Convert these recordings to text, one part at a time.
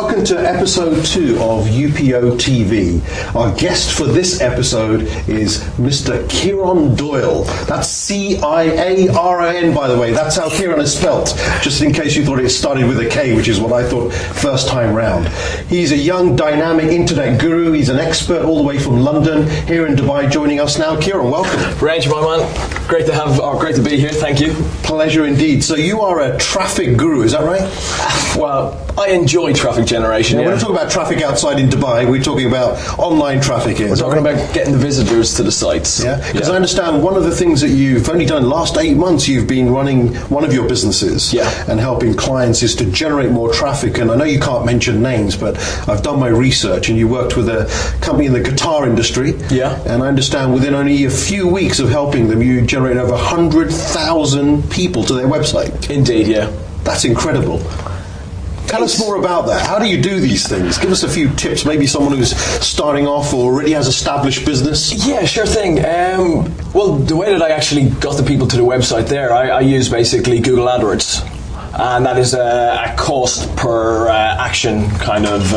welcome to episode 2 of UPO TV. Our guest for this episode is Mr. Ciaran Doyle. That's C-I-A-R-A-N, by the way. That's how Ciaran is spelt, just in case you thought it started with a K, which is what I thought first time round. He's a young, dynamic internet guru. He's an expert all the way from London, here in Dubai, joining us now. Ciaran, welcome. Range, my man. Great to be here. Thank you. Pleasure indeed. So you are a traffic guru, is that right? Well, I enjoy traffic generation. We're not talking about traffic outside in Dubai. We're talking about online traffic here. We're talking about getting the visitors to the sites. Yeah, because I understand one of the things that you've only done in the last 8 months, you've been running one of your businesses and helping clients is to generate more traffic. And I know you can't mention names, but I've done my research, and you worked with a company in the guitar industry. Yeah. And I understand within only a few weeks of helping them, you generated over 100,000 people to their website. Indeed, yeah. That's incredible. Tell us more about that. How do you do these things? Give us a few tips. Maybe someone who's starting off or already has established business. Yeah, sure thing. Well, the way that I actually got the people to the website there, I use basically Google AdWords. And that is a cost per action kind of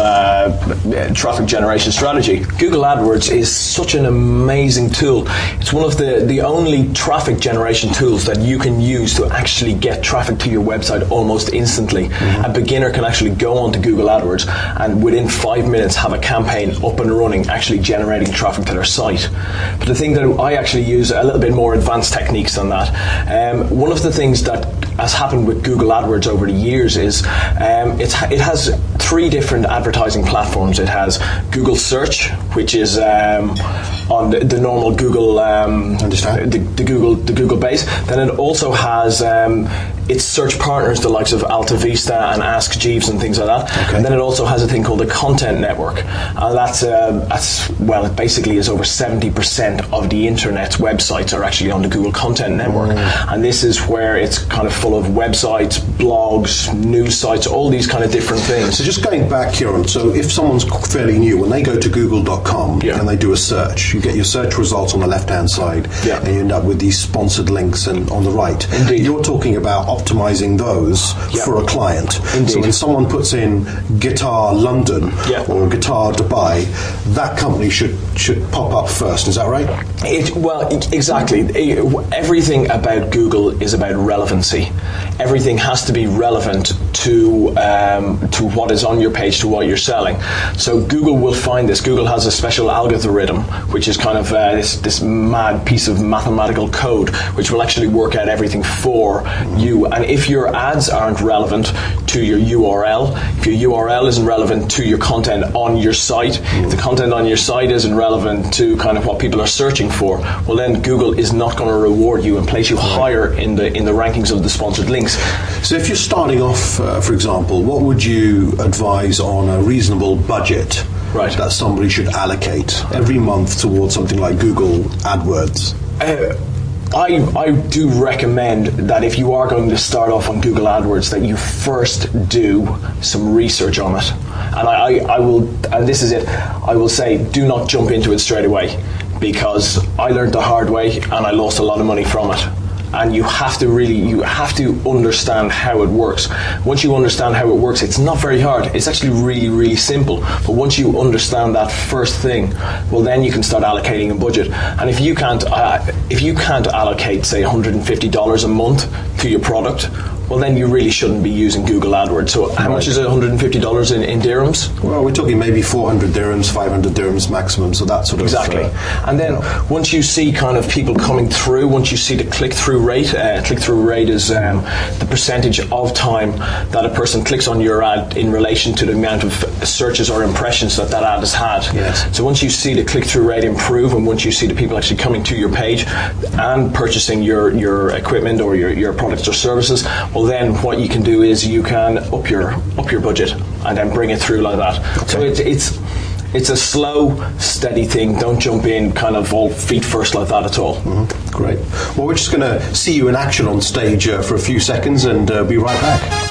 traffic generation strategy. Google AdWords is such an amazing tool. It's one of the only traffic generation tools that you can use to actually get traffic to your website almost instantly. A beginner can actually go onto Google AdWords and within 5 minutes have a campaign up and running, actually generating traffic to their site. But the thing that I actually use a little bit more advanced techniques than that. One of the things that has happened with Google AdWords over the years is it has 3 different advertising platforms. It has Google Search, which is on the normal Google, the Google base. Then it also has its search partners, the likes of Alta Vista and Ask Jeeves and things like that. Okay. And then it also has a thing called the Content Network, and that's it basically is over 70% of the internet's websites are actually on the Google Content Network, and this is where it's kind of full of websites, blogs, news sites, all these kind of different things. So just going back, Ciaran, so if someone's fairly new, when they go to google.com and they do a search, you get your search results on the left-hand side, and you end up with these sponsored links and on the right. Indeed. You're talking about optimizing those for a client. Indeed. So when someone puts in Guitar London or Guitar Dubai, that company should pop up first. Is that right? Exactly. Everything about Google is about relevancy. Everything has to be relevant to what is on your page, to what you're selling. So Google will find this. Google has a special algorithm, which is kind of this mad piece of mathematical code, which will actually work out everything for you. And if your ads aren't relevant to your URL, if your URL isn't relevant to your content on your site, if the content on your site isn't relevant to kind of what people are searching for, well then Google is not going to reward you and place you higher in the rankings of the sponsored links. So if you're starting off, for example, what would you advise on a reasonable budget that somebody should allocate every month towards something like Google AdWords? I do recommend that if you are going to start off on Google AdWords, that you first do some research on it. And I will say, do not jump into it straight away, because I learned the hard way and I lost a lot of money from it. And you have to understand how it works. Once you understand how it works, it's not very hard. It's actually really, really simple. But once you understand that first thing, well, then you can start allocating a budget. And if you can't allocate, say, $150 a month to your product, well, then you really shouldn't be using Google AdWords. So how much is $150 in dirhams? Well, we're talking maybe 400 dirhams, 500 dirhams maximum, so that sort of... Exactly. And then once you see kind of people coming through, once you see the click-through rate is the percentage of time that a person clicks on your ad in relation to the amount of searches or impressions that ad has had. Yes. So once you see the click-through rate improve, and once you see the people actually coming to your page and purchasing your equipment or your products or services, well, then what you can do is you can up your budget and then bring it through like that. Okay. So it's a slow, steady thing. Don't jump in kind of all feet first like that at all. Great. Well, we're just going to see you in action on stage for a few seconds and be right back.